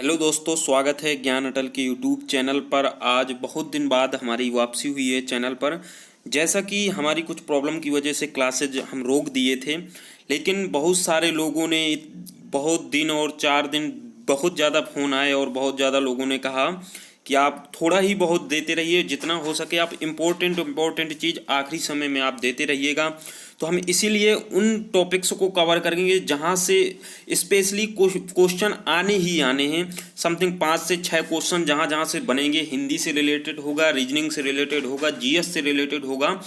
Hello दोस्तों, स्वागत है ज्ञान अटल के यूट्यूब चैनल पर। आज बहुत दिन बाद हमारी वापसी हुई है चैनल पर। जैसा कि हमारी कुछ प्रॉब्लम की वजह से क्लासेज हम रोक दिए थे, लेकिन बहुत सारे लोगों ने बहुत दिन और 4 दिन बहुत ज़्यादा फ़ोन आए और बहुत ज़्यादा लोगों ने कहा कि आप थोड़ा ही बहुत देते रहिए, जितना हो सके आप इम्पोर्टेंट चीज़ आखिरी समय में आप देते रहिएगा। तो हम इसीलिए उन टॉपिक्स को कवर करेंगे जहाँ से स्पेशली क्वेश्चन आने ही आने हैं। समथिंग 5 से 6 क्वेश्चन जहाँ जहाँ से बनेंगे, हिंदी से रिलेटेड होगा, रीजनिंग से रिलेटेड होगा, जीएस से रिलेटेड होगा।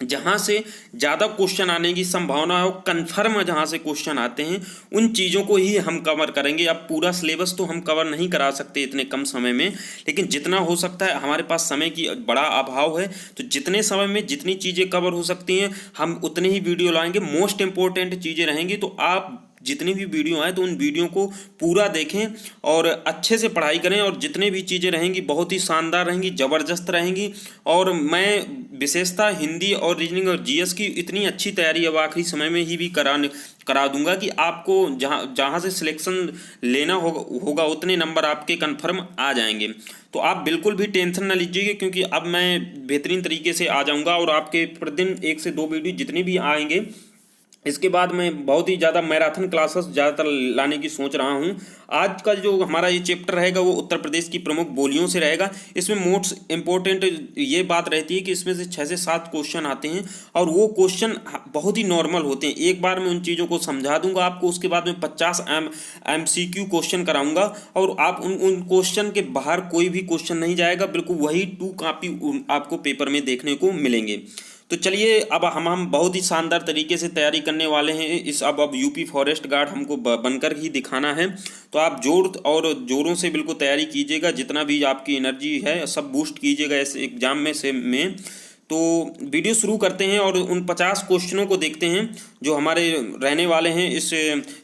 जहाँ से ज़्यादा क्वेश्चन आने की संभावना है, कन्फर्म जहाँ से क्वेश्चन आते हैं, उन चीज़ों को ही हम कवर करेंगे। अब पूरा सिलेबस तो हम कवर नहीं करा सकते इतने कम समय में, लेकिन जितना हो सकता है, हमारे पास समय की बड़ा अभाव है, तो जितने समय में जितनी चीज़ें कवर हो सकती हैं हम उतने ही वीडियो लाएंगे। मोस्ट इंपॉर्टेंट चीज़ें रहेंगी, तो आप जितनी भी वीडियो आए तो उन वीडियो को पूरा देखें और अच्छे से पढ़ाई करें। और जितने भी चीज़ें रहेंगी बहुत ही शानदार रहेंगी, ज़बरदस्त रहेंगी। और मैं विशेषता हिंदी और रीजनिंग और जीएस की इतनी अच्छी तैयारी अब आखिरी समय में ही भी करा दूंगा कि आपको जहाँ जहाँ से सिलेक्शन लेना होगा उतने नंबर आपके कन्फर्म आ जाएंगे। तो आप बिल्कुल भी टेंशन ना लीजिएगा, क्योंकि अब मैं बेहतरीन तरीके से आ जाऊँगा और आपके प्रतिदिन 1 से 2 वीडियो जितने भी आएंगे। इसके बाद मैं बहुत ही ज़्यादा मैराथन क्लासेस ज़्यादातर लाने की सोच रहा हूँ। आज का जो हमारा ये चैप्टर रहेगा वो उत्तर प्रदेश की प्रमुख बोलियों से रहेगा। इसमें मोस्ट इम्पोर्टेंट ये बात रहती है कि इसमें से 6 से 7 क्वेश्चन आते हैं और वो क्वेश्चन बहुत ही नॉर्मल होते हैं। एक बार मैं उन चीज़ों को समझा दूंगा आपको, उसके बाद मैं 50 MCQ क्वेश्चन कराऊंगा और आप उन क्वेश्चन के बाहर कोई भी क्वेश्चन नहीं जाएगा। बिल्कुल वही 2 कॉपी आपको पेपर में देखने को मिलेंगे। तो चलिए अब हम बहुत ही शानदार तरीके से तैयारी करने वाले हैं। इस अब यूपी फॉरेस्ट गार्ड हमको बनकर ही दिखाना है। तो आप जोरों से बिल्कुल तैयारी कीजिएगा, जितना भी आपकी एनर्जी है सब बूस्ट कीजिएगा इस एग्ज़ाम में। तो वीडियो शुरू करते हैं और उन 50 क्वेश्चनों को देखते हैं जो हमारे रहने वाले हैं। इस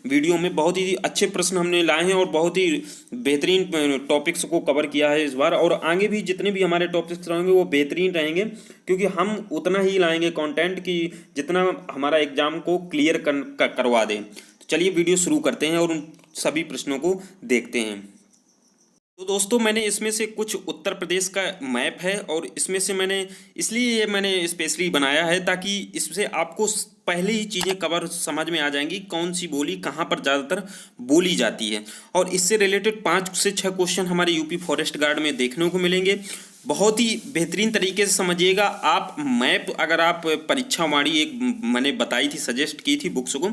वीडियो में बहुत ही अच्छे प्रश्न हमने लाए हैं और बहुत ही बेहतरीन टॉपिक्स को कवर किया है इस बार। और आगे भी जितने भी हमारे टॉपिक्स रहेंगे वो बेहतरीन रहेंगे, क्योंकि हम उतना ही लाएंगे कंटेंट कि जितना हमारा एग्ज़ाम को क्लियर करवा दें। तो चलिए वीडियो शुरू करते हैं और उन सभी प्रश्नों को देखते हैं। तो दोस्तों, मैंने इसमें से कुछ उत्तर प्रदेश का मैप है और इसमें से मैंने स्पेशली बनाया है ताकि इससे आपको पहले ही चीज़ें कवर समझ में आ जाएंगी, कौन सी बोली कहाँ पर ज़्यादातर बोली जाती है। और इससे रिलेटेड 5 से 6 क्वेश्चन हमारे यूपी फॉरेस्ट गार्ड में देखने को मिलेंगे। बहुत ही बेहतरीन तरीके से समझिएगा। आप मैप अगर आप परीक्षा वाणी एक मैंने बताई थी, सजेस्ट की थी बुक्स को,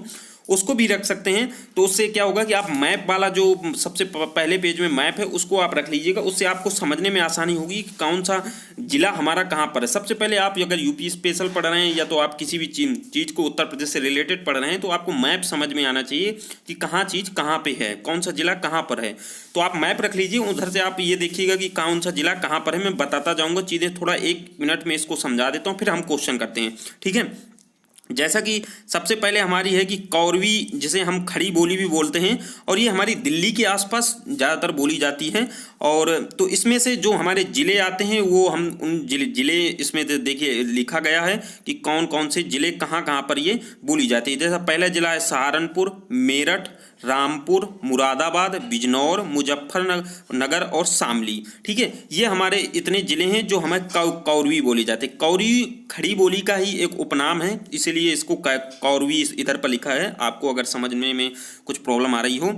उसको भी रख सकते हैं। तो उससे क्या होगा कि आप मैप वाला जो सबसे पहले पेज में मैप है उसको आप रख लीजिएगा। उससे आपको समझने में आसानी होगी कि कौन सा जिला हमारा कहाँ पर है। सबसे पहले आप अगर यूपी स्पेशल पढ़ रहे हैं या तो आप किसी भी चीज़ को उत्तर प्रदेश से रिलेटेड पढ़ रहे हैं, तो आपको मैप समझ में आना चाहिए कि कहाँ चीज़ कहाँ पे है, कौन सा जिला कहाँ पर है। तो आप मैप रख लीजिए, उधर से आप ये देखिएगा कि कौन सा जिला कहाँ पर है। मैं बताता जाऊँगा चीज़ें, थोड़ा 1 मिनट में इसको समझा देता हूँ, फिर हम क्वेश्चन करते हैं, ठीक है। जैसा कि सबसे पहले हमारी है कि कौरवी, जिसे हम खड़ी बोली भी बोलते हैं, और ये हमारी दिल्ली के आसपास ज़्यादातर बोली जाती है। और तो इसमें से जो हमारे ज़िले आते हैं वो हम उन ज़िले इसमें देखिए लिखा गया है कि कौन कौन से ज़िले कहाँ कहाँ पर ये बोली जाती है। जैसा पहला ज़िला है सहारनपुर, मेरठ, रामपुर, मुरादाबाद, बिजनौर, मुजफ्फरनगर और शामली, ठीक है। ये हमारे इतने ज़िले हैं जो हमें कौरवी बोली जाती है। कौरवी खड़ी बोली का ही एक उपनाम है, इसलिए इसको कौरवी इधर पर लिखा है, आपको अगर समझने में कुछ प्रॉब्लम आ रही हो।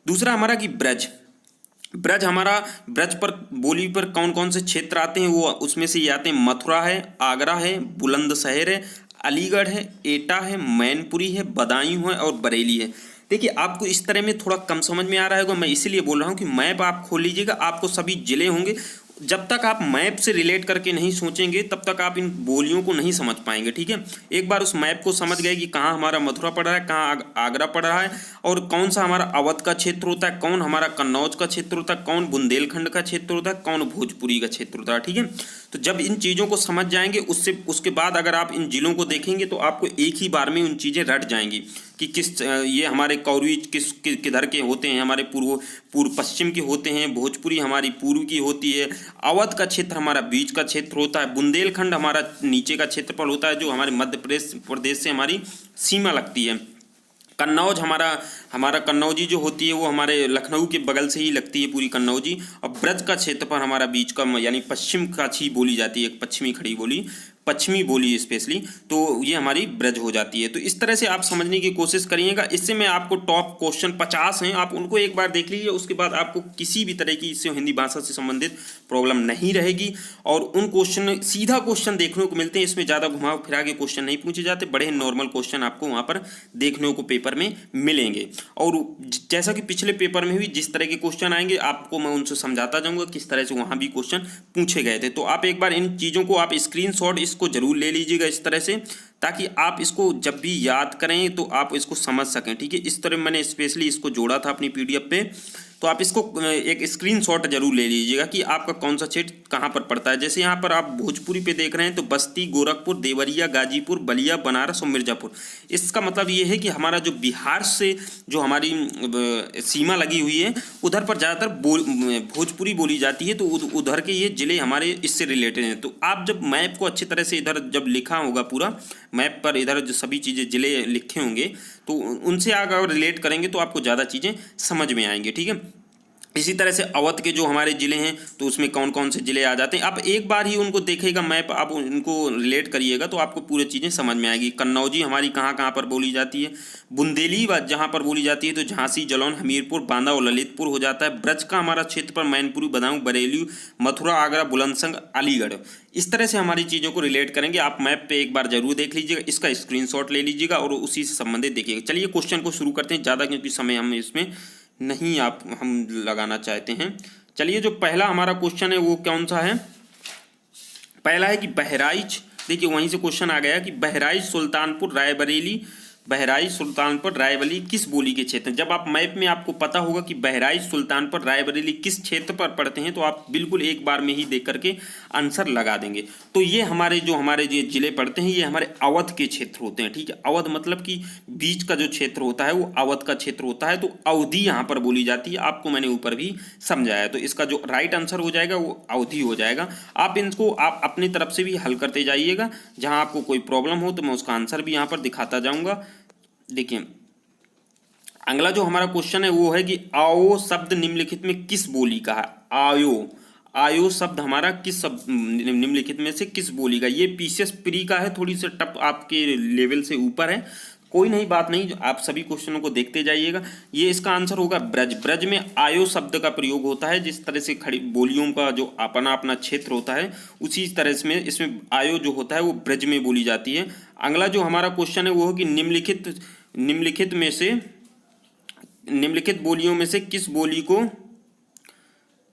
दूसरा हमारा कि ब्रज हमारा, ब्रज पर बोली पर कौन कौन से क्षेत्र आते हैं, वो उसमें से ये आते हैं मथुरा है, आगरा है, बुलंदशहर है, अलीगढ़ है, एटा है, मैनपुरी है, बदायूं है और बरेली है। देखिए आपको इस तरह में थोड़ा कम समझ में आ रहा होगा, मैं इसीलिए बोल रहा हूँ कि मैप आप खोल लीजिएगा, आपको सभी जिले होंगे। जब तक आप मैप से रिलेट करके नहीं सोचेंगे तब तक आप इन बोलियों को नहीं समझ पाएंगे, ठीक है। एक बार उस मैप को समझ गए कि कहाँ हमारा मथुरा पड़ रहा है, कहाँ आगरा पड़ रहा है, और कौन सा हमारा अवध का क्षेत्र होता है, कौन हमारा कन्नौज का क्षेत्र होता है, कौन बुंदेलखंड का क्षेत्र होता है, कौन भोजपुरी का क्षेत्र होता है, ठीक है। तो जब इन चीज़ों को समझ जाएंगे उसके बाद अगर आप इन जिलों को देखेंगे तो आपको एक ही बार में उन चीज़ें रट जाएंगी कि ये हमारे कौरवी किधर के होते हैं, हमारे पूर्व पश्चिम के होते हैं, भोजपुरी हमारी पूर्व की होती है, अवध का क्षेत्र हमारा बीच का क्षेत्र होता है, बुंदेलखंड हमारा नीचे का क्षेत्रफल होता है जो हमारे मध्य प्रदेश से हमारी सीमा लगती है, कन्नौज हमारा हमारा कन्नौजी जो होती है वो हमारे लखनऊ के बगल से ही लगती है पूरी कन्नौजी। और ब्रज का क्षेत्रफल हमारा बीच का यानी पश्चिम का ही बोली जाती है, एक पश्चिमी खड़ी बोली, पश्चिमी बोली स्पेशली, तो ये हमारी ब्रज हो जाती है। तो इस तरह से आप समझने की कोशिश करिएगा। इससे मैं आपको टॉप क्वेश्चन 50 हैं, आप उनको एक बार देख लीजिए, उसके बाद आपको किसी भी तरह की इससे हिंदी भाषा से संबंधित प्रॉब्लम नहीं रहेगी। और उन क्वेश्चन सीधा क्वेश्चन देखने को मिलते हैं, इसमें ज़्यादा घुमाव फिरा के क्वेश्चन नहीं पूछे जाते, बड़े नॉर्मल क्वेश्चन आपको वहाँ पर देखने को पेपर में मिलेंगे। और जैसा कि पिछले पेपर में भी जिस तरह के क्वेश्चन आएंगे आपको मैं उनसे समझाता जाऊँगा किस तरह से वहाँ भी क्वेश्चन पूछे गए थे। तो आप एक बार इन चीज़ों को आप स्क्रीनशॉट इसको जरूर ले लीजिएगा इस तरह से, ताकि आप इसको जब भी याद करें तो आप इसको समझ सकें। ठीक है, इस तरह मैंने स्पेशली इसको जोड़ा था अपनी पीडीएफ पे, तो आप इसको एक स्क्रीनशॉट जरूर ले लीजिएगा कि आपका कौन सा क्षेत्र कहाँ पर पड़ता है। जैसे यहाँ पर आप भोजपुरी पे देख रहे हैं तो बस्ती, गोरखपुर, देवरिया, गाजीपुर, बलिया, बनारस और मिर्जापुर। इसका मतलब ये है कि हमारा जो बिहार से जो हमारी सीमा लगी हुई है उधर पर ज़्यादातर भोजपुरी बोली जाती है, तो उधर के ये ज़िले हमारे इससे रिलेटेड हैं। तो आप जब मैप को अच्छी तरह से इधर जब लिखा होगा पूरा मैप पर, इधर जो सभी चीज़ें ज़िले लिखे होंगे तो उनसे अगर रिलेट करेंगे तो आपको ज़्यादा चीज़ें समझ में आएंगी। ठीक है, इसी तरह से अवध के जो हमारे ज़िले हैं तो उसमें कौन कौन से ज़िले आ जाते हैं, आप एक बार ही उनको देखेगा मैप, आप उनको रिलेट करिएगा तो आपको पूरी चीज़ें समझ में आएगी। कन्नौजी हमारी कहाँ कहाँ पर बोली जाती है, बुंदेली जहाँ पर बोली जाती है तो झांसी, जालौन, हमीरपुर, बांदा और ललितपुर हो जाता है। ब्रज का हमारा क्षेत्र पर मैनपुरी, बदायूं, बरेली, मथुरा, आगरा, बुलंदशहर, अलीगढ़। इस तरह से हमारी चीज़ों को रिलेट करेंगे। आप मैप पे एक बार जरूर देख लीजिएगा, इसका स्क्रीनशॉट ले लीजिएगा और उसी से संबंधित देखिएगा। चलिए क्वेश्चन को शुरू करते हैं, ज़्यादा क्योंकि समय हम इसमें नहीं हम लगाना चाहते हैं। चलिए, जो पहला हमारा क्वेश्चन है वो कौन सा है, पहला है कि बहराइच। देखिए वहीं से क्वेश्चन आ गया कि बहराइच, सुल्तानपुर, रायबरेली, बहराइच, सुल्तानपुर, रायबरेली किस बोली के क्षेत्र। जब आप मैप में आपको पता होगा कि बहराइच, सुल्तानपुर, रायबरेली किस क्षेत्र पर पड़ते हैं तो आप बिल्कुल एक बार में ही देख करके आंसर लगा देंगे। तो ये हमारे जो जिले पड़ते हैं ये हमारे अवध के क्षेत्र होते हैं। ठीक है, अवध मतलब कि बीच का जो क्षेत्र होता है वो अवध का क्षेत्र होता है। तो अवधि यहाँ पर बोली जाती है, आपको मैंने ऊपर भी समझाया। तो इसका जो राइट आंसर हो जाएगा वो अवधि हो जाएगा। आप इनको आप अपनी तरफ से भी हल करते जाइएगा, जहाँ आपको कोई प्रॉब्लम हो तो मैं उसका आंसर भी यहाँ पर दिखाता जाऊँगा। देखिए अगला जो हमारा क्वेश्चन है वो है कि आओ शब्द निम्नलिखित में किस बोली का है। आयो, आयो शब्द हमारा किस निम्नलिखित में से किस बोली का। ये पीसीएस प्री का है, थोड़ी सी टफ आपके लेवल से ऊपर है, कोई नहीं बात नहीं, आप सभी क्वेश्चनों को देखते जाइएगा। ये इसका आंसर होगा ब्रज। ब्रज में आयो शब्द का प्रयोग होता है, जिस तरह से खड़ी बोलियों का जो अपना अपना क्षेत्र होता है उसी तरह से इसमें आयो जो होता है वो ब्रज में बोली जाती है। अगला जो हमारा क्वेश्चन है वो है कि निम्नलिखित बोलियों में से किस बोली को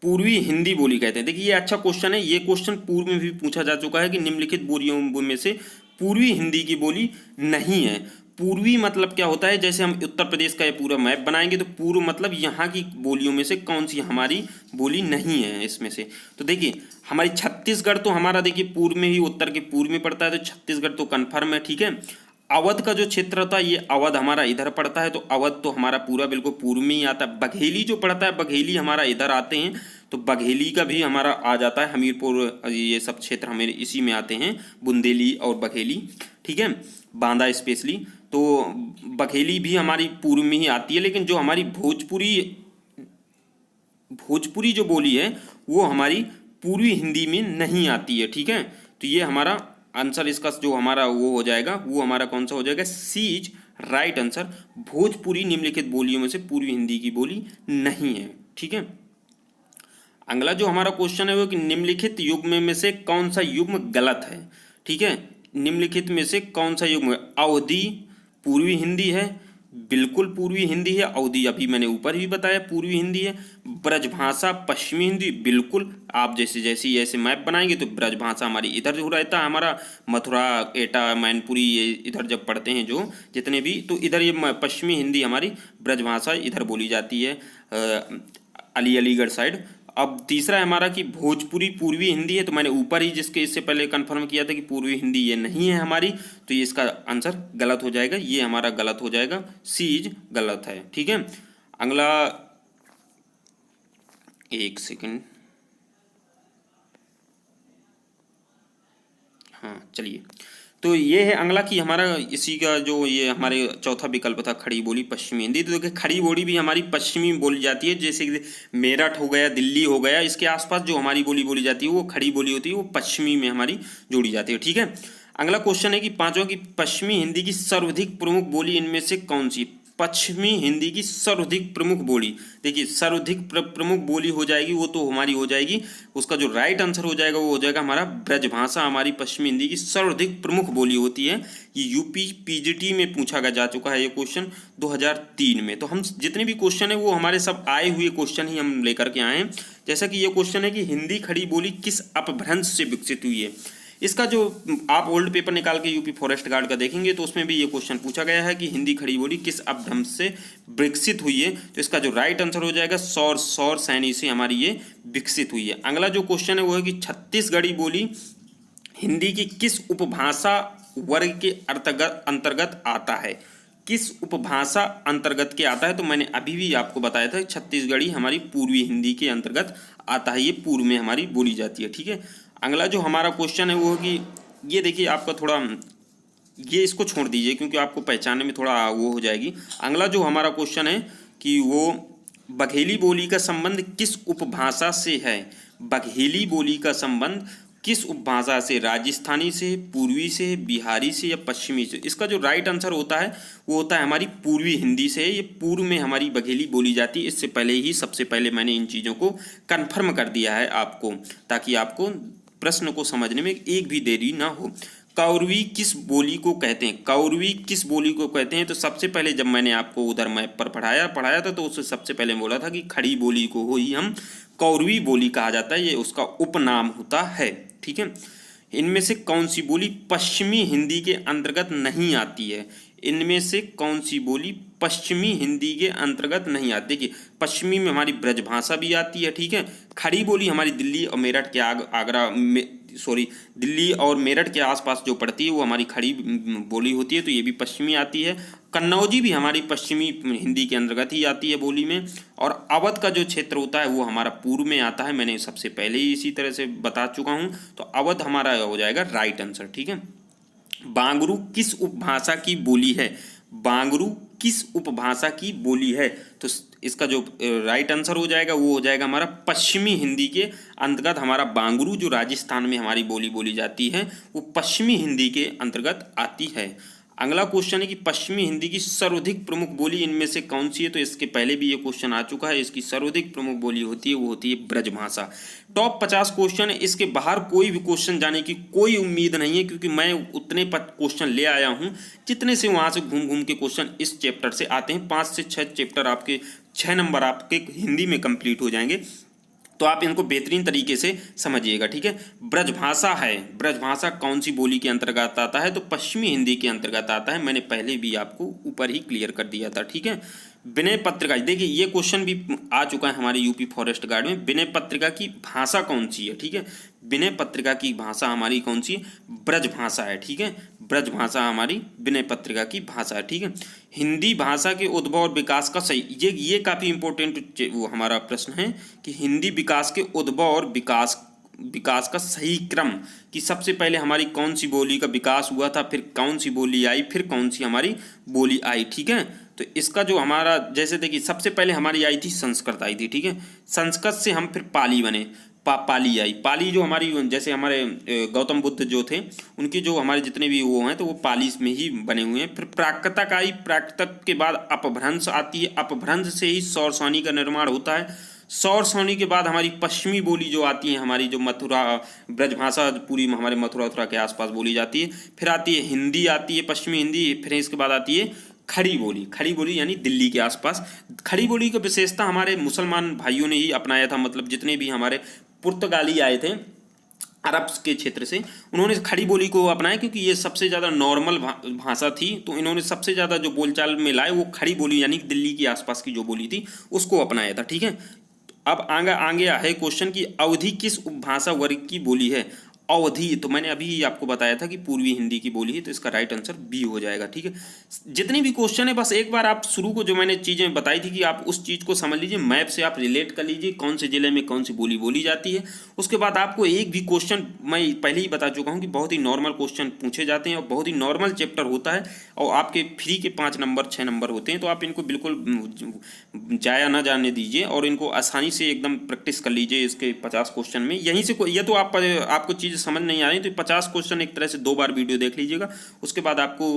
पूर्वी हिंदी बोली कहते हैं। देखिए ये अच्छा क्वेश्चन है, ये क्वेश्चन पूर्व में भी पूछा जा चुका है कि निम्नलिखित बोलियों में से पूर्वी हिंदी की बोली नहीं है। पूर्वी मतलब क्या होता है, जैसे हम उत्तर प्रदेश का ये पूरा मैप बनाएंगे तो पूर्व मतलब यहाँ की बोलियों में से कौन सी हमारी बोली नहीं है इसमें से। तो देखिए हमारी छत्तीसगढ़ तो हमारा देखिए पूर्व में ही, उत्तर के पूर्व में पड़ता है, तो छत्तीसगढ़ तो कन्फर्म है। ठीक है, अवध का जो क्षेत्र होता है ये अवध हमारा इधर पड़ता है, तो अवध तो हमारा पूरा बिल्कुल पूर्व में ही आता है। बघेली जो पड़ता है, बघेली हमारा इधर आते हैं, तो बघेली का भी हमारा आ जाता है। हमीरपुर, ये सब क्षेत्र हमारे इसी में आते हैं, बुंदेली और बघेली। ठीक है, बांदा स्पेशली, तो बघेली भी हमारी पूर्व में ही आती है। लेकिन जो हमारी भोजपुरी जो बोली है वो हमारी पूर्वी हिंदी में नहीं आती है। ठीक है, तो ये हमारा आंसर इसका जो हमारा वो हो जाएगा, वो हमारा कौन सा हो जाएगा, सी इज राइट आंसर। भोजपुरी निम्नलिखित बोलियों में से पूर्वी हिंदी की बोली नहीं है। ठीक है, अगला जो हमारा क्वेश्चन है वो कि निम्नलिखित युग्म में से कौन सा युग्म गलत है। ठीक है, निम्नलिखित में से कौन सा युग्म, अवधि पूर्वी हिंदी है, बिल्कुल पूर्वी हिंदी है। अवधि अभी मैंने ऊपर ही बताया पूर्वी हिंदी है। ब्रजभाषा पश्चिमी हिंदी, बिल्कुल आप जैसे ऐसे मैप बनाएंगे तो ब्रजभाषा हमारी इधर जो रहता है, हमारा मथुरा, एटा, मैनपुरी, ये इधर जब पढ़ते हैं जो जितने भी, तो इधर ये पश्चिमी हिंदी हमारी ब्रजभाषा इधर बोली जाती है, अलीगढ़ साइड। अब तीसरा है हमारा कि भोजपुरी पूर्वी हिंदी है, तो मैंने ऊपर ही जिसके इससे पहले कंफर्म किया था कि पूर्वी हिंदी ये नहीं है हमारी, तो ये इसका आंसर गलत हो जाएगा, ये हमारा गलत हो जाएगा, सी इज गलत है। ठीक है, अगला एक सेकंड, हाँ चलिए, तो ये है अगला कि हमारा इसी का जो ये हमारे चौथा विकल्प था खड़ी बोली पश्चिमी हिंदी। तो देखिए खड़ी बोली भी हमारी पश्चिमी में बोली जाती है, जैसे कि मेरठ हो गया, दिल्ली हो गया, इसके आसपास जो हमारी बोली बोली जाती है वो खड़ी बोली होती है, वो पश्चिमी में हमारी जोड़ी जाती है। ठीक है, अगला क्वेश्चन है कि पांचवा की पश्चिमी हिंदी की सर्वाधिक प्रमुख बोली इनमें से कौन सी। पश्चिमी हिंदी की सर्वाधिक प्रमुख बोली, देखिए सर्वाधिक प्रमुख बोली हो जाएगी वो तो हमारी हो जाएगी, उसका जो राइट आंसर हो जाएगा वो हो जाएगा हमारा ब्रजभाषा। हमारी पश्चिमी हिंदी की सर्वाधिक प्रमुख बोली होती है। ये यूपी पीजीटी में पूछा जा चुका है ये क्वेश्चन 2003 में। तो हम जितने भी क्वेश्चन है वो हमारे सब आए हुए क्वेश्चन ही हम लेकर के आए हैं। जैसा कि ये क्वेश्चन है कि हिंदी खड़ी बोली किस अपभ्रंश से विकसित हुई है। इसका जो आप ओल्ड पेपर निकाल के यूपी फॉरेस्ट गार्ड का देखेंगे तो उसमें भी ये क्वेश्चन पूछा गया है कि हिंदी खड़ी बोली किस अपभ्रंश से विकसित हुई है। तो इसका जो राइट आंसर हो जाएगा सौर सैनी से हमारी ये विकसित हुई है। अगला जो क्वेश्चन है वो है कि छत्तीसगढ़ी बोली हिंदी की किस उपभाषा वर्ग के अंतर्गत आता है। किस उपभाषा अंतर्गत के आता है, तो मैंने अभी भी आपको बताया था छत्तीसगढ़ी हमारी पूर्वी हिंदी के अंतर्गत आता है, ये पूर्व में हमारी बोली जाती है। ठीक है, अगला जो हमारा क्वेश्चन है वो है कि ये देखिए आपका थोड़ा ये इसको छोड़ दीजिए क्योंकि आपको पहचानने में थोड़ा वो हो जाएगी। अगला जो हमारा क्वेश्चन है कि वो बघेली बोली का संबंध किस उपभाषा से है। बघेली बोली का संबंध किस उपभाषा से, राजस्थानी से, पूर्वी से, बिहारी से या पश्चिमी से। इसका जो राइट आंसर होता है वो होता है हमारी पूर्वी हिंदी से। ये पूर्व में हमारी बघेली बोली जाती है। इससे पहले ही सबसे पहले मैंने इन चीज़ों को कन्फर्म कर दिया है आपको, ताकि आपको प्रश्न को समझने में एक भी देरी ना हो। कौरवी किस बोली को कहते हैं। कौरवी किस बोली को कहते हैं, तो सबसे पहले जब मैंने आपको उधर मैप पर पढ़ाया था तो उससे सबसे पहले बोला था कि खड़ी बोली को ही हम कौरवी बोली कहा जाता है, ये उसका उपनाम होता है। ठीक है, इनमें से कौन सी बोली पश्चिमी हिंदी के अंतर्गत नहीं आती है। इनमें से कौन सी बोली पश्चिमी हिंदी के अंतर्गत नहीं आती। देखिए पश्चिमी में हमारी ब्रजभाषा भी आती है। ठीक है, खड़ी बोली हमारी दिल्ली और मेरठ के दिल्ली और मेरठ के आसपास जो पड़ती है वो हमारी खड़ी बोली होती है, तो ये भी पश्चिमी आती है। कन्नौजी भी हमारी पश्चिमी हिंदी के अंतर्गत ही आती है बोली में। और अवध का जो क्षेत्र होता है वो हमारा पूर्व में आता है, मैंने सबसे पहले ही इसी तरह से बता चुका हूँ। तो अवध हमारा हो जाएगा राइट आंसर। ठीक है, बांगरू किस उपभाषा की बोली है। बांगरू किस उपभाषा की बोली है, तो इसका जो राइट आंसर हो जाएगा वो हो जाएगा हमारा पश्चिमी हिंदी के अंतर्गत। हमारा बांगरू जो राजस्थान में हमारी बोली जाती है वो पश्चिमी हिंदी के अंतर्गत आती है। अगला क्वेश्चन है कि पश्चिमी हिंदी की सर्वाधिक प्रमुख बोली इनमें से कौन सी है। तो इसके पहले भी ये क्वेश्चन आ चुका है। इसकी सर्वाधिक प्रमुख बोली होती है वो होती है ब्रजभाषा। टॉप 50 क्वेश्चन है, इसके बाहर कोई भी क्वेश्चन जाने की कोई उम्मीद नहीं है, क्योंकि मैं उतने क्वेश्चन ले आया हूँ जितने से वहाँ से घूम घूम के क्वेश्चन इस चैप्टर से आते हैं। 5 से 6 चैप्टर आपके 6 नंबर आपके हिंदी में कंप्लीट हो जाएंगे, तो आप इनको बेहतरीन तरीके से समझिएगा। ठीक है, ब्रजभाषा है, ब्रजभाषा कौन सी बोली के अंतर्गत आता है, तो पश्चिमी हिंदी के अंतर्गत आता है। मैंने पहले भी आपको ऊपर ही क्लियर कर दिया था। ठीक है, विनय पत्रिका, देखिए ये क्वेश्चन भी आ चुका है हमारे यूपी फॉरेस्ट गार्ड में। विनय पत्रिका की भाषा कौन सी है। ठीक है, विनय पत्रिका की भाषा हमारी कौन सी है, ब्रजभाषा है। ठीक है, ब्रजभाषा हमारी विनय पत्रिका की भाषा है। ठीक है, हिंदी भाषा के उद्भव और विकास का सही, ये काफ़ी इंपॉर्टेंट वो हमारा प्रश्न है कि हिंदी विकास के उद्भव और विकास का सही क्रम, कि सबसे पहले हमारी कौन सी बोली का विकास हुआ था, फिर कौन सी बोली आई, फिर कौन सी हमारी बोली आई। ठीक है, तो इसका जो हमारा जैसे देखिए सबसे पहले हमारी आई थी संस्कृत आई थी। ठीक है, संस्कृत से हम फिर पाली बने, पाली आई। पाली जो हमारी जैसे हमारे गौतम बुद्ध जो थे उनकी जो हमारे जितने भी वो हैं तो वो पाली में ही बने हुए हैं। फिर प्राकृतक आई, प्राकृतक के बाद अपभ्रंश आती है, अपभ्रंश से ही सौरसानी का निर्माण होता है। सौरसानी के बाद हमारी पश्चिमी बोली जो आती है, हमारी जो मथुरा ब्रजभाषा पूरी हमारे मथुरा के आसपास बोली जाती है। फिर आती है हिंदी, आती है पश्चिमी हिंदी। फिर इसके बाद आती है खड़ी बोली, खड़ी बोली यानी दिल्ली के आसपास। खड़ी बोली की विशेषता हमारे मुसलमान भाइयों ने ही अपनाया था, मतलब जितने भी हमारे पुर्तगाली आए थे अरब के क्षेत्र से, उन्होंने खड़ी बोली को अपनाया क्योंकि ये सबसे ज़्यादा नॉर्मल भाषा थी। तो इन्होंने सबसे ज़्यादा जो बोलचाल में लाए वो खड़ी बोली यानी दिल्ली के आसपास की जो बोली थी उसको अपनाया था। ठीक है, अब आगे है क्वेश्चन की अवधी किस उपभाषा वर्ग की बोली है। अवधि, तो मैंने अभी आपको बताया था कि पूर्वी हिंदी की बोली है, तो इसका राइट आंसर बी हो जाएगा। ठीक है, जितनी भी क्वेश्चन है बस एक बार आप शुरू को जो मैंने चीज़ें बताई थी कि आप उस चीज़ को समझ लीजिए, मैप से आप रिलेट कर लीजिए कौन से जिले में कौन सी बोली बोली जाती है। उसके बाद आपको एक भी क्वेश्चन, मैं पहले ही बता चुका हूँ कि बहुत ही नॉर्मल क्वेश्चन पूछे जाते हैं और बहुत ही नॉर्मल चैप्टर होता है, और आपके फ्री के 5 नंबर 6 नंबर होते हैं, तो आप इनको बिल्कुल जाया ना जाने दीजिए और इनको आसानी से एकदम प्रैक्टिस कर लीजिए। इसके 50 क्वेश्चन में यहीं से ये तो आपको चीज़ समझ नहीं आ रही तो 50 क्वेश्चन एक तरह से 2 बार वीडियो देख लीजिएगा, उसके बाद आपको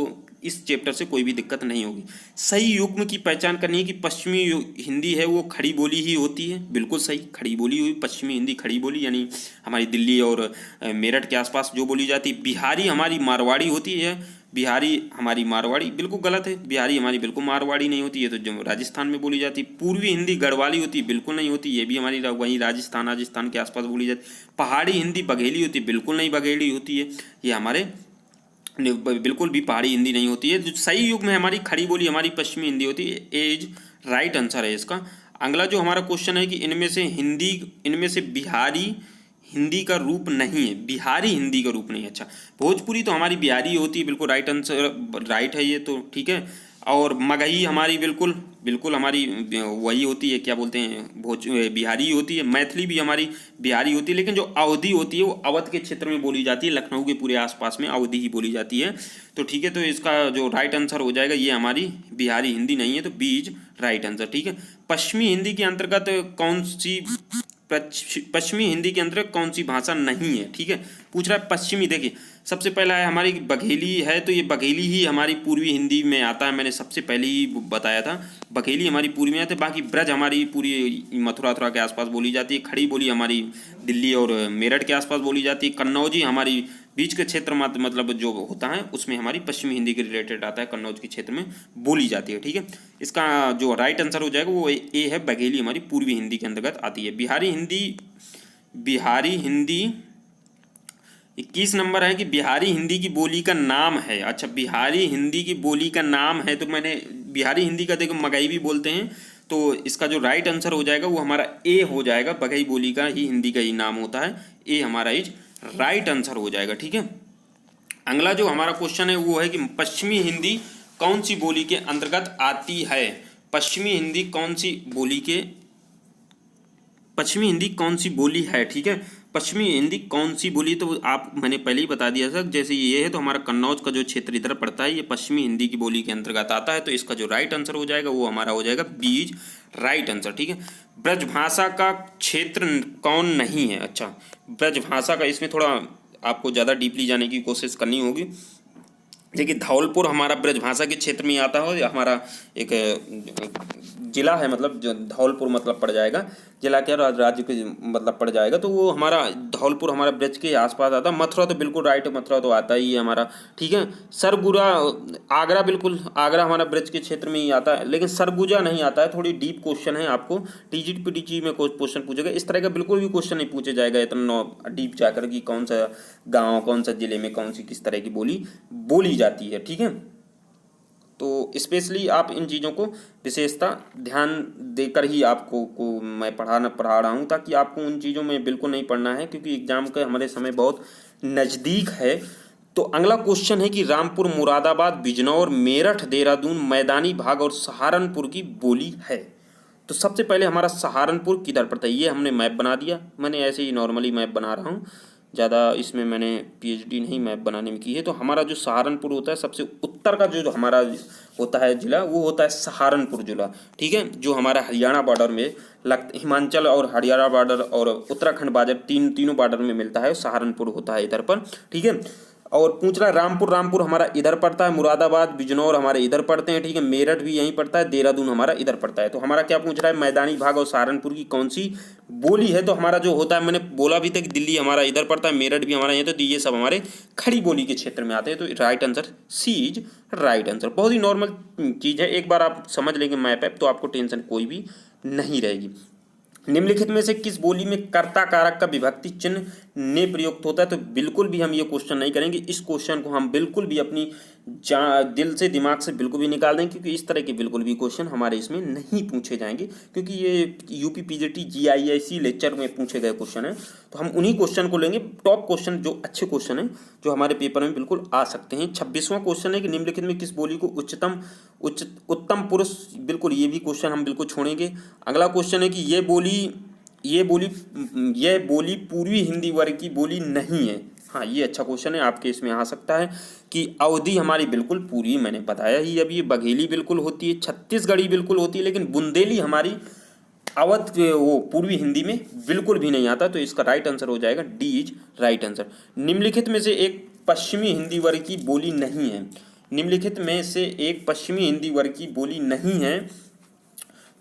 इस चैप्टर से कोई भी दिक्कत नहीं होगी। सही युग्म की पहचान करनी है कि पश्चिमी हिंदी है वो खड़ी बोली ही होती है, बिल्कुल सही, खड़ी बोली हुई पश्चिमी हिंदी खड़ी बोली, यानी हमारी दिल्ली और मेरठ के आसपास जो बोली जाती है। बिहारी हमारी मारवाड़ी होती है, बिहारी हमारी मारवाड़ी बिल्कुल गलत है, बिहारी हमारी बिल्कुल मारवाड़ी नहीं होती है, तो जो राजस्थान में बोली जाती है। पूर्वी हिंदी गढ़वाली होती है, बिल्कुल नहीं होती, ये भी हमारी वहीं राजस्थान के आसपास बोली जाती है। पहाड़ी हिंदी बघेली होती है, बिल्कुल नहीं बघेली होती है, ये हमारे बिल्कुल भी पहाड़ी हिंदी नहीं होती है। जो सही युग में हमारी खड़ी बोली हमारी पश्चिमी हिंदी होती है, एज राइट आंसर है इसका। अगला जो हमारा क्वेश्चन है कि इनमें से बिहारी हिंदी का रूप नहीं है, बिहारी हिंदी का रूप नहीं है। अच्छा, भोजपुरी तो हमारी बिहारी होती है, बिल्कुल राइट आंसर, राइट है ये तो, ठीक है। और मगही हमारी बिल्कुल हमारी वही होती है, क्या बोलते हैं, बिहारी होती है। मैथिली भी हमारी बिहारी होती है, लेकिन जो अवधी होती है वो अवध के क्षेत्र में बोली जाती है, लखनऊ के पूरे आसपास में अवधी ही बोली जाती है। तो ठीक है, तो इसका जो राइट आंसर हो जाएगा ये हमारी बिहारी हिंदी नहीं है, तो बीज राइट आंसर। ठीक है, पश्चिमी हिंदी के अंतर्गत कौन सी पश्चिमी हिंदी के अंतर्गत कौन सी भाषा नहीं है? ठीक है, पूछ रहा है पश्चिमी। देखिए, सबसे पहला है हमारी बघेली है, तो ये बघेली ही हमारी पूर्वी हिंदी में आता है, मैंने सबसे पहले ही बताया था, बघेली हमारी पूर्वी में आते हैं। बाकी ब्रज हमारी पूरी मथुरा के आसपास बोली जाती है, खड़ी बोली हमारी दिल्ली और मेरठ के आसपास बोली जाती है, कन्नौजी हमारी बीच के क्षेत्र मतलब जो होता है उसमें हमारी पश्चिमी हिंदी के रिलेटेड आता है, कन्नौज के क्षेत्र में बोली जाती है। ठीक है, इसका जो राइट आंसर हो जाएगा वो ए है, बघेली हमारी पूर्वी हिंदी के अंतर्गत आती है। बिहारी हिंदी 21 नंबर है कि बिहारी हिंदी की बोली का नाम है। अच्छा, बिहारी हिंदी की बोली का नाम है, तो मैंने बिहारी हिंदी का देखो मगही भी बोलते हैं, तो इसका जो राइट आंसर हो जाएगा वो हमारा ए हो जाएगा, बघई बोली का ही हिंदी का ही नाम होता है, ए हमारा इज राइट आंसर हो जाएगा। ठीक है, अगला जो हमारा क्वेश्चन है वो है कि पश्चिमी हिंदी कौन सी बोली के अंतर्गत आती है? पश्चिमी हिंदी कौन सी बोली बोली है? ठीक है, पश्चिमी हिंदी कौन सी बोली, तो आप मैंने पहले ही बता दिया था, जैसे ये है तो हमारा कन्नौज का जो क्षेत्र इधर पड़ता है ये पश्चिमी हिंदी की बोली के अंतर्गत आता है, तो इसका जो राइट आंसर हो जाएगा वो हमारा हो जाएगा बीज राइट आंसर। ठीक है, ब्रजभाषा का क्षेत्र कौन नहीं है? अच्छा, ब्रजभाषा का, इसमें थोड़ा आपको ज़्यादा डीपली जाने की कोशिश करनी होगी। देखिए, धौलपुर हमारा ब्रजभाषा के क्षेत्र में आता है, हमारा एक जिला है, मतलब जो धौलपुर मतलब पड़ जाएगा, जिला क्या राज्य के मतलब पड़ जाएगा, तो वो हमारा धौलपुर हमारा ब्रज के आसपास आता है। मथुरा तो बिल्कुल राइट, मथुरा तो आता ही है हमारा। ठीक है, सरगुजा आगरा, बिल्कुल आगरा हमारा ब्रज के क्षेत्र में ही आता है, लेकिन सरगुजा नहीं आता है। थोड़ी डीप क्वेश्चन है, आपको टीजीटी में क्वेश्चन पूछेगा, इस तरह का बिल्कुल भी क्वेश्चन नहीं पूछे जाएगा इतना डीप जाकर कि कौन सा गाँव कौन सा जिले में कौन सी किस तरह की बोली जाती है। ठीक है, तो स्पेशली आप इन चीज़ों को विशेषता ध्यान देकर ही आपको मैं पढ़ा रहा हूँ, ताकि आपको उन चीज़ों में बिल्कुल नहीं पढ़ना है, क्योंकि एग्जाम का हमारे समय बहुत नज़दीक है। तो अगला क्वेश्चन है कि रामपुर, मुरादाबाद, बिजनौर, मेरठ, देहरादून, मैदानी भाग और सहारनपुर की बोली है। तो सबसे पहले हमारा सहारनपुर किधर पड़ता है, ये हमने मैप बना दिया, मैंने ऐसे ही नॉर्मली मैप बना रहा हूँ, ज़्यादा इसमें मैंने पीएचडी नहीं मैप बनाने में की है। तो हमारा जो सहारनपुर होता है, सबसे उत्तर का जो हमारा होता है जिला, वो होता है सहारनपुर जिला। ठीक है, जो हमारा हरियाणा बॉर्डर में हिमाचल और हरियाणा बॉर्डर और उत्तराखंड बॉर्डर तीनों बॉर्डर में मिलता है, सहारनपुर होता है इधर पर। ठीक है, और पूछ रहा है रामपुर हमारा इधर पड़ता है, मुरादाबाद, बिजनौर हमारे इधर पड़ते हैं। ठीक है, मेरठ भी यहीं पड़ता है, देहरादून हमारा इधर पड़ता है। तो हमारा क्या पूछ रहा है, मैदानी भाग और सहारनपुर की कौन सी बोली है? तो हमारा जो होता है, मैंने बोला भी था कि दिल्ली हमारा इधर पड़ता है, मेरठ भी हमारा यहाँ, तो ये सब हमारे खड़ी बोली के क्षेत्र में आते हैं। तो right answer C is right answer. बहुत ही नॉर्मल चीज़ है, एक बार आप समझ लेंगे मैप ऐप तो आपको टेंशन कोई भी नहीं रहेगी। निम्नलिखित में से किस बोली में कर्ता कारक का विभक्ति चिन्ह ने प्रयुक्त होता है, तो बिल्कुल भी हम ये क्वेश्चन नहीं करेंगे। इस क्वेश्चन को हम बिल्कुल भी अपनी दिल से दिमाग से बिल्कुल भी निकाल देंगे, क्योंकि इस तरह के बिल्कुल भी क्वेश्चन हमारे इसमें नहीं पूछे जाएंगे, क्योंकि ये यूपी पीजीटी जीआईएसी लेक्चर में पूछे गए क्वेश्चन हैं। तो हम उन्हीं क्वेश्चन को लेंगे, टॉप क्वेश्चन जो अच्छे क्वेश्चन हैं, जो हमारे पेपर में बिल्कुल आ सकते हैं। 26वां क्वेश्चन है कि निम्नलिखित में किस बोली को उत्तम पुरुष, बिल्कुल ये भी क्वेश्चन हम बिल्कुल छोड़ेंगे। अगला क्वेश्चन है कि यह बोली पूर्वी हिंदी वर्ग की बोली नहीं है। हाँ, ये अच्छा क्वेश्चन है, आपके इसमें आ सकता है कि अवधी हमारी बिल्कुल पूरी, मैंने बताया ही अभी, ये बघेली बिल्कुल होती है, छत्तीसगढ़ी बिल्कुल होती है, लेकिन बुंदेली हमारी अवध वो पूर्वी हिंदी में बिल्कुल भी नहीं आता। तो इसका राइट आंसर हो जाएगा डी इज राइट आंसर। निम्नलिखित में से एक पश्चिमी हिंदी वर्ग की बोली नहीं है। निम्नलिखित में से एक पश्चिमी हिंदी वर्ग की बोली नहीं है।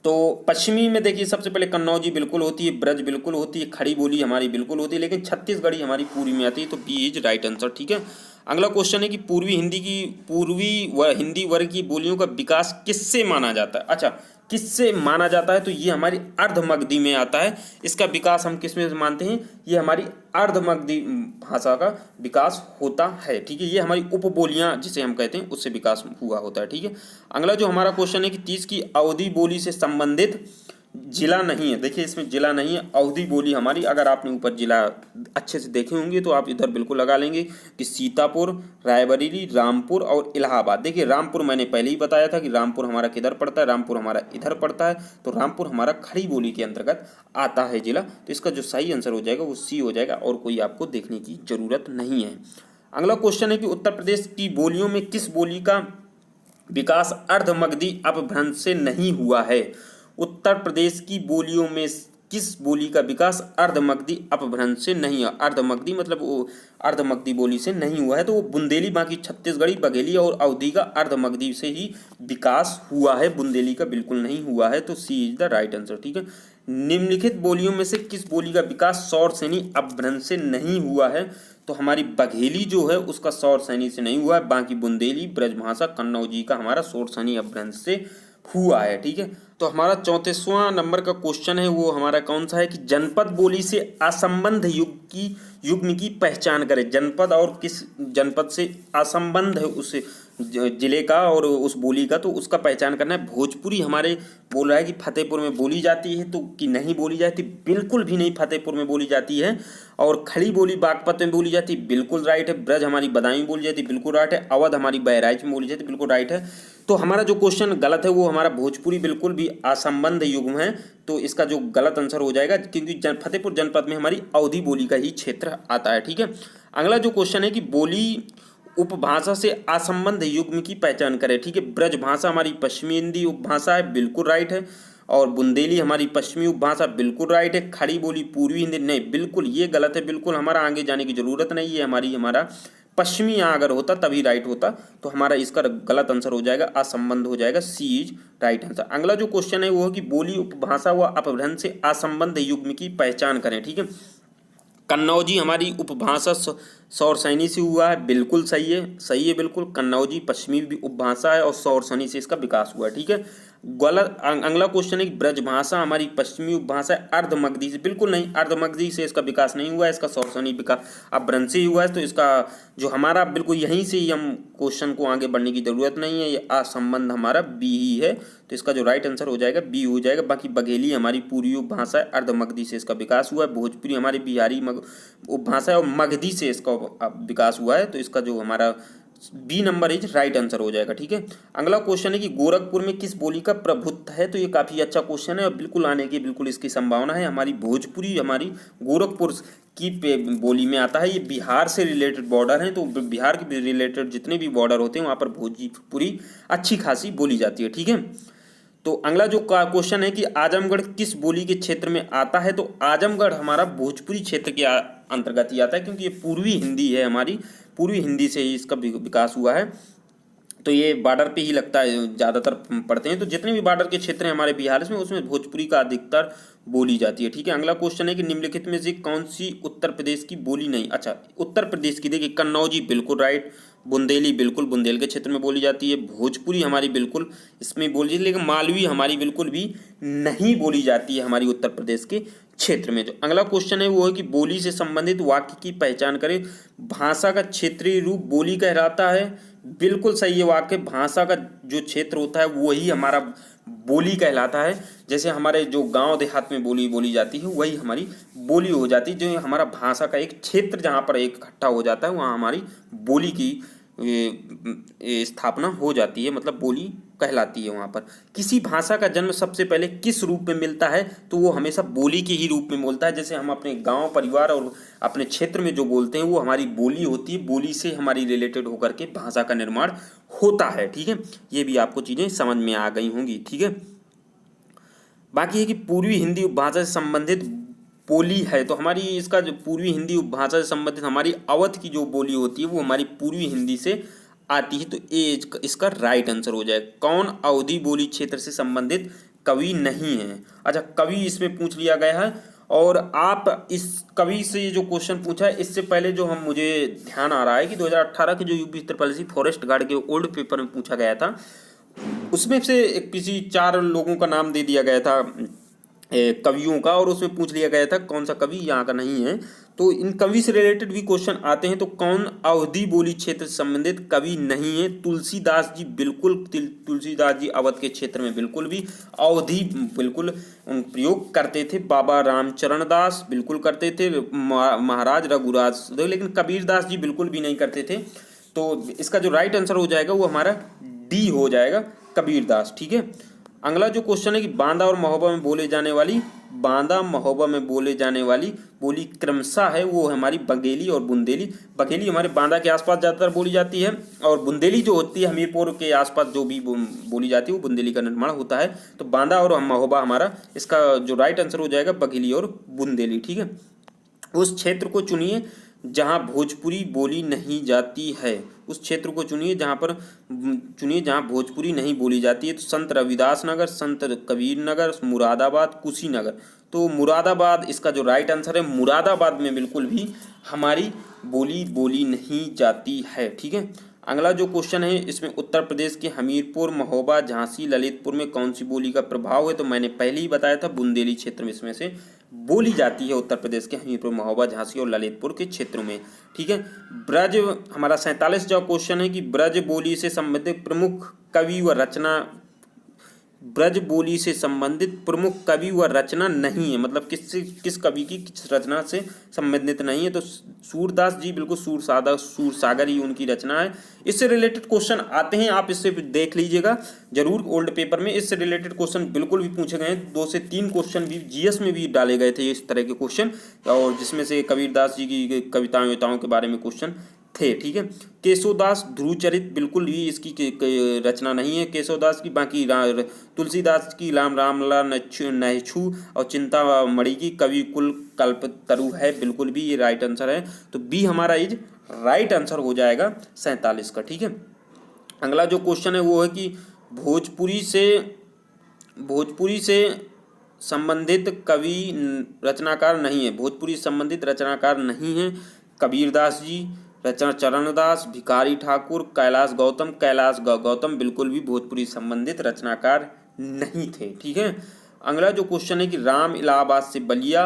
तो पश्चिमी में देखिए, सबसे पहले कन्नौजी बिल्कुल होती है, ब्रज बिल्कुल होती है, खड़ी बोली हमारी बिल्कुल होती है, लेकिन छत्तीसगढ़ी हमारी पूर्वी में आती है। तो बी इज राइट आंसर। ठीक है, अगला क्वेश्चन है कि पूर्वी हिंदी वर्ग की बोलियों का विकास किससे माना जाता है। अच्छा, किससे माना जाता है, तो ये हमारी अर्धमगधी में आता है। इसका विकास हम किस में मानते हैं, ये हमारी अर्धमगधी भाषा का विकास होता है। ठीक है, ये हमारी उपबोलियां जिसे हम कहते हैं उससे विकास हुआ होता है। ठीक है, अगला जो हमारा क्वेश्चन है कि 30 की अवधी बोली से संबंधित जिला नहीं है। देखिए, इसमें जिला नहीं है, अवधी बोली हमारी, अगर आपने ऊपर जिला अच्छे से देखे होंगे तो आप इधर बिल्कुल लगा लेंगे कि सीतापुर, रायबरेली, रामपुर और इलाहाबाद। देखिए, रामपुर मैंने पहले ही बताया था कि रामपुर हमारा किधर पड़ता है, रामपुर हमारा इधर पड़ता है, तो रामपुर हमारा खड़ी बोली के अंतर्गत आता है जिला। तो इसका जो सही आंसर हो जाएगा वो सी हो जाएगा, और कोई आपको देखने की जरूरत नहीं है। अगला क्वेश्चन है कि उत्तर प्रदेश की बोलियों में किस बोली का विकास अर्धमगधी अपभ्रंश से नहीं हुआ है। उत्तर प्रदेश की बोलियों में किस बोली का विकास अर्धमगधी अपभ्रंश से नहीं है। अर्धमगधी मतलब वो अर्धमगधी बोली से नहीं हुआ है, तो वो बुंदेली, बाकी छत्तीसगढ़ी, बघेली और अवधी का अर्धमगधी से ही विकास हुआ है, बुंदेली का बिल्कुल नहीं हुआ है। तो सी इज द राइट आंसर। ठीक है, निम्नलिखित बोलियों में से किस बोली का विकास सौर सैनी अपभ्रंश से नहीं हुआ है। तो हमारी बघेली जो है उसका सौर सैनी से नहीं हुआ है, बाकी बुंदेली, ब्रजभाषा, कन्नौजी का हमारा सौर सैनी अपभ्रंश से हुआ है। ठीक है, तो हमारा 34वां नंबर का क्वेश्चन है वो हमारा कौन सा है कि जनपद बोली से असंबद्ध युग्म की पहचान करें। जनपद और किस जनपद से असंबद्ध है उस जिले का और उस बोली का, तो उसका पहचान करना है। भोजपुरी हमारे बोल रहा है कि फतेहपुर में बोली जाती है, तो कि नहीं बोली जाती, बिल्कुल भी नहीं, फतेहपुर में बोली जाती है। और खड़ी बोली बागपत में बोली जाती है, बिल्कुल राइट है। ब्रज हमारी बदायूं में बोली जाती है, बिल्कुल राइट है। अवध हमारी बहराइच में बोली जाती है, बिल्कुल राइट है। तो हमारा जो क्वेश्चन गलत है वो हमारा भोजपुरी बिल्कुल भी असंबद्ध युग्म है, तो इसका जो गलत आंसर हो जाएगा, क्योंकि फतेहपुर जनपद में हमारी अवधी बोली का ही क्षेत्र आता है। ठीक है, अगला जो क्वेश्चन है कि बोली उपभाषा से असंबद्ध युग्म की पहचान करें। ठीक है, ब्रज भाषा हमारी पश्चिमी हिंदी उपभाषा है, बिल्कुल राइट है। और बुंदेली हमारी पश्चिमी उपभाषा, बिल्कुल राइट है। खड़ी बोली पूर्वी हिंदी, नहीं, बिल्कुल ये गलत है, बिल्कुल हमारा आगे जाने की जरूरत नहीं है। हमारा पश्चिमी यहाँ अगर होता तभी राइट होता, तो हमारा इसका गलत आंसर हो जाएगा, असंबद्ध हो जाएगा, सी इज राइट आंसर। अगला जो क्वेश्चन है वो है कि बोली उपभाषा व अपभ्रंश से असंबद्ध युग्म की पहचान करें। ठीक है, कन्नौजी हमारी उपभाषा सौर सैनी से हुआ है, बिल्कुल सही है, सही है बिल्कुल। कन्नौजी पश्चिमी भी उपभाषा है और सौर सैनी से इसका विकास हुआ है। ठीक है, गलत। अगला क्वेश्चन है कि ब्रजभाषा हमारी पश्चिमी उपभाषा है, अर्धमगधी से, बिल्कुल नहीं, अर्धमगधी से इसका विकास नहीं हुआ है, इसका सौर सैनी विकास अपभ्रंश से ही हुआ है। तो इसका जो हमारा बिल्कुल यहीं से ही हम क्वेश्चन को आगे बढ़ने की जरूरत नहीं है, ये असंबंध हमारा बी ही है। तो इसका जो राइट आंसर हो जाएगा बी हो जाएगा। बाकी बघेली हमारी पूर्वी उपभाषा है, अर्धमगधी से इसका विकास हुआ है। भोजपुरी हमारी बिहारी उपभाषा है और मगधी से इसका विकास हुआ है, तो इसका जो हमारा B number is right answer हो जाएगा। ठीक है, अगला क्वेश्चन है कि गोरखपुर में किस बोली का प्रभुत्व है। तो ये काफी अच्छा क्वेश्चन है और बिल्कुल आने की बिल्कुल इसकी संभावना है। हमारी भोजपुरी हमारी गोरखपुर की बोली में आता है, ये बिहार से रिलेटेड बॉर्डर है, तो बिहार के रिलेटेड जितने भी बॉर्डर होते हैं वहाँ पर भोजपुरी अच्छी खासी बोली जाती है। ठीक है, तो अगला जो क्वेश्चन है कि आजमगढ़ किस बोली के क्षेत्र में आता है। तो आजमगढ़ हमारा भोजपुरी क्षेत्र के अंतर्गत ही आता है, क्योंकि ये पूर्वी हिंदी है, हमारी पूर्वी हिंदी से ही इसका विकास हुआ है। तो ये बॉर्डर पे ही लगता है, ज़्यादातर पढ़ते हैं। तो जितने भी बॉर्डर के क्षेत्र हैं हमारे बिहार में, उसमें भोजपुरी का अधिकतर बोली जाती है। ठीक है, अगला क्वेश्चन है कि निम्नलिखित में से कौन सी उत्तर प्रदेश की बोली नहीं। अच्छा, उत्तर प्रदेश की देखिए, कन्नौजी बिल्कुल राइट, बुंदेली बिल्कुल बुंदेल के क्षेत्र में बोली जाती है। भोजपुरी हमारी बिल्कुल इसमें बोली जाती है, लेकिन मालवी हमारी बिल्कुल भी नहीं बोली जाती है हमारी उत्तर प्रदेश के क्षेत्र में। जो अगला क्वेश्चन है वो है कि बोली से संबंधित वाक्य की पहचान करें। भाषा का क्षेत्रीय रूप बोली कहलाता है। बिल्कुल सही है वाक्य। भाषा का जो क्षेत्र होता है वही हमारा बोली कहलाता है। जैसे हमारे जो गांव देहात में बोली जाती है वही हमारी बोली हो जाती है। जो हमारा भाषा का एक क्षेत्र जहाँ पर एक इकट्ठा हो जाता है वहाँ हमारी बोली की स्थापना हो जाती है, मतलब बोली कहलाती है। वहाँ पर किसी भाषा का जन्म सबसे पहले किस रूप में मिलता है, तो वो हमेशा बोली के ही रूप में मिलता है। जैसे हम अपने गांव परिवार और अपने क्षेत्र में जो बोलते हैं वो हमारी बोली होती है। बोली से हमारी रिलेटेड होकर के भाषा का निर्माण होता है। ठीक है, ये भी आपको चीज़ें समझ में आ गई होंगी। ठीक है, बाकी है कि पूर्वी हिंदी उपभाषा से संबंधित बोली है, तो हमारी इसका जो पूर्वी हिंदी उपभाषा से संबंधित हमारी अवध की जो बोली होती है वो हमारी पूर्वी हिंदी से आती है। तो ए इसका राइट आंसर हो जाए। कौन अवधी बोली क्षेत्र से संबंधित कवि नहीं है? अच्छा, कवि इसमें पूछ लिया गया है। और आप इस कवि से ये जो क्वेश्चन पूछा है, इससे पहले जो हम मुझे ध्यान आ रहा है कि 2018 के जो यूपी स्तर पॉलिसी फॉरेस्ट गार्ड के ओल्ड पेपर में पूछा गया था, उसमें से किसी 4 लोगों का नाम दे दिया गया था कवियों का, और उसमें पूछ लिया गया था कौन सा कवि यहाँ का नहीं है। तो इन कवि से रिलेटेड भी क्वेश्चन आते हैं। तो कौन अवधी बोली क्षेत्र से संबंधित कवि नहीं है? तुलसीदास जी बिल्कुल, तुलसीदास जी अवध के क्षेत्र में बिल्कुल भी अवधी बिल्कुल प्रयोग करते थे। बाबा रामचरण दास बिल्कुल करते थे, महाराज रघुराज, लेकिन कबीरदास जी बिल्कुल भी नहीं करते थे। तो इसका जो राइट आंसर हो जाएगा वो हमारा डी हो जाएगा, कबीरदास। ठीक है, अगला जो क्वेश्चन है कि बांदा और महोबा में बोले जाने वाली, बांदा महोबा में बोले जाने वाली बोली क्रमशः है वो हमारी बघेली और बुंदेली। बघेली हमारे बांदा के आसपास ज़्यादातर बोली जाती है, और बुंदेली जो होती है हमीरपुर के आसपास जो भी बोली जाती है वो बुंदेली का निर्माण होता है। तो बांदा और महोबा हमारा इसका जो राइट आंसर हो जाएगा बघेली और बुंदेली। ठीक है, उस क्षेत्र को चुनिए जहाँ भोजपुरी बोली नहीं जाती है। उस क्षेत्र को चुनिए जहाँ भोजपुरी नहीं बोली जाती है। तो संत रविदास नगर, संत कबीर नगर, मुरादाबाद, कुशीनगर। तो मुरादाबाद इसका जो राइट आंसर है। मुरादाबाद में बिल्कुल भी हमारी बोली नहीं जाती है। ठीक है, अगला जो क्वेश्चन है इसमें उत्तर प्रदेश के हमीरपुर, महोबा, झांसी, ललितपुर में कौन सी बोली का प्रभाव है? तो मैंने पहले ही बताया था बुंदेली क्षेत्र में इसमें से बोली जाती है, उत्तर प्रदेश के हमीरपुर, महोबा, झांसी और ललितपुर के क्षेत्रों में। ठीक है, ब्रज हमारा 47 जो क्वेश्चन है कि ब्रज बोली से संबंधित प्रमुख कवि व रचना, ब्रज बोली से संबंधित प्रमुख कवि व रचना नहीं है, मतलब किस कवि की किस रचना से संबंधित नहीं है? तो सूरदास जी बिल्कुल, सूरसागर ही उनकी रचना है। इससे रिलेटेड क्वेश्चन आते हैं, आप इससे देख लीजिएगा जरूर ओल्ड पेपर में। इससे रिलेटेड क्वेश्चन बिल्कुल भी पूछे गए हैं। 2 से 3 क्वेश्चन भी जीएस में भी डाले गए थे इस तरह के क्वेश्चन, और जिसमें से कबीरदास जी की कविताओं के बारे में क्वेश्चन थे। ठीक है, केशवदास ध्रुवचरित बिल्कुल भी इसकी रचना नहीं है केशवदास की। बाकी तुलसीदास की रामला नैछू और चिंतामणि की कवि कुल कल्पतरु है, बिल्कुल भी ये राइट आंसर है। तो बी हमारा इज राइट आंसर हो जाएगा 47 का। ठीक है, अगला जो क्वेश्चन है वो है कि भोजपुरी से संबंधित कवि रचनाकार नहीं है। भोजपुरी संबंधित रचनाकार नहीं है। कबीरदास जी, रचना चरणदास, भिखारी ठाकुर, कैलाश गौतम बिल्कुल भी भोजपुरी संबंधित रचनाकार नहीं थे। ठीक है, अगला जो क्वेश्चन है कि राम इलाहाबाद से बलिया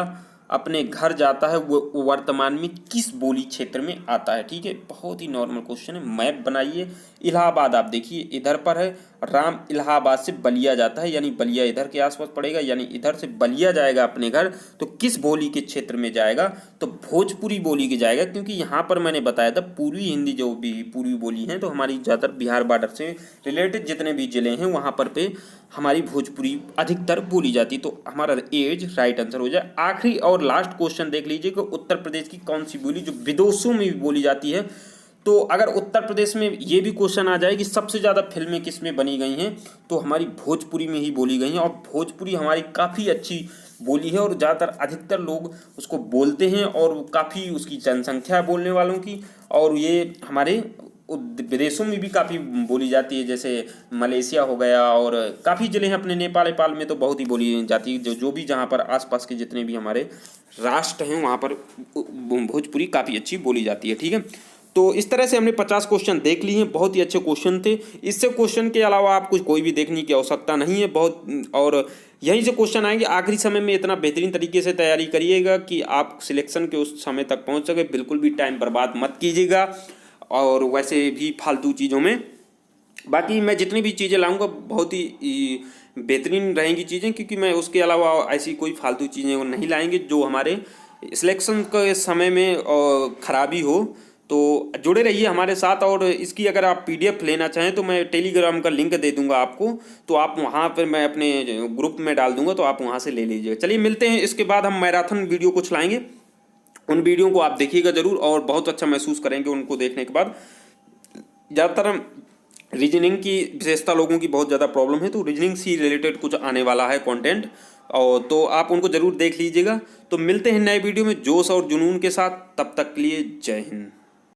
अपने घर जाता है वो वर्तमान में किस बोली क्षेत्र में आता है? ठीक है, बहुत ही नॉर्मल क्वेश्चन है। मैप बनाइए, इलाहाबाद आप देखिए इधर पर है, राम इलाहाबाद से बलिया जाता है, यानी बलिया इधर के आसपास पड़ेगा, यानी इधर से बलिया जाएगा अपने घर। तो किस बोली के क्षेत्र में जाएगा? तो भोजपुरी बोली के जाएगा, क्योंकि यहाँ पर मैंने बताया था पूर्वी हिंदी जो भी पूर्वी बोली है, तो हमारी ज़्यादातर बिहार बॉर्डर से रिलेटेड जितने भी जिले हैं वहाँ पर पे हमारी भोजपुरी अधिकतर बोली जाती। तो हमारा एज राइट आंसर हो जाए। आखिरी और लास्ट क्वेश्चन देख लीजिए कि उत्तर प्रदेश की कौन सी बोली जो विदेशों में भी बोली जाती है? तो अगर उत्तर प्रदेश में ये भी क्वेश्चन आ जाए कि सबसे ज़्यादा फिल्में किस में बनी गई हैं, तो हमारी भोजपुरी में ही बोली गई हैं। और भोजपुरी हमारी काफ़ी अच्छी बोली है, और ज़्यादातर अधिकतर लोग उसको बोलते हैं, और काफ़ी उसकी जनसंख्या है बोलने वालों की, और ये हमारे विदेशों में भी काफ़ी बोली जाती है, जैसे मलेशिया हो गया, और काफ़ी जिले हैं अपने नेपाल में तो बहुत ही बोली जाती है। जो भी जहाँ पर आसपास के जितने भी हमारे राष्ट्र हैं वहाँ पर भोजपुरी काफ़ी अच्छी बोली जाती है। ठीक है, तो इस तरह से हमने 50 क्वेश्चन देख लिए हैं, बहुत ही अच्छे क्वेश्चन थे। इससे क्वेश्चन के अलावा आपको कोई भी देखने की आवश्यकता नहीं है। बहुत और यहीं से क्वेश्चन आएंगे। आखिरी समय में इतना बेहतरीन तरीके से तैयारी करिएगा कि आप सिलेक्शन के उस समय तक पहुंच सके। बिल्कुल भी टाइम बर्बाद मत कीजिएगा और वैसे भी फालतू चीज़ों में। बाकी मैं जितनी भी चीज़ें लाऊंगा बहुत ही बेहतरीन रहेंगी चीज़ें, क्योंकि मैं उसके अलावा ऐसी कोई फालतू चीज़ें नहीं लाएंगे जो हमारे सिलेक्शन के समय में खराबी हो। तो जुड़े रहिए हमारे साथ। और इसकी अगर आप पीडीएफ लेना चाहें तो मैं टेलीग्राम का लिंक दे दूंगा आपको, तो आप वहाँ पर मैं अपने ग्रुप में डाल दूंगा, तो आप वहाँ से ले लीजिएगा। चलिए मिलते हैं। इसके बाद हम मैराथन वीडियो कुछ लाएंगे, उन वीडियो को आप देखिएगा ज़रूर और बहुत अच्छा महसूस करेंगे उनको देखने के बाद। ज़्यादातर रीजनिंग की विशेषता लोगों की बहुत ज़्यादा प्रॉब्लम है, तो रीजनिंग से रिलेटेड कुछ आने वाला है कंटेंट, और तो आप उनको ज़रूर देख लीजिएगा। तो मिलते हैं नए वीडियो में जोश और जुनून के साथ। तब तक के लिए जय हिंद।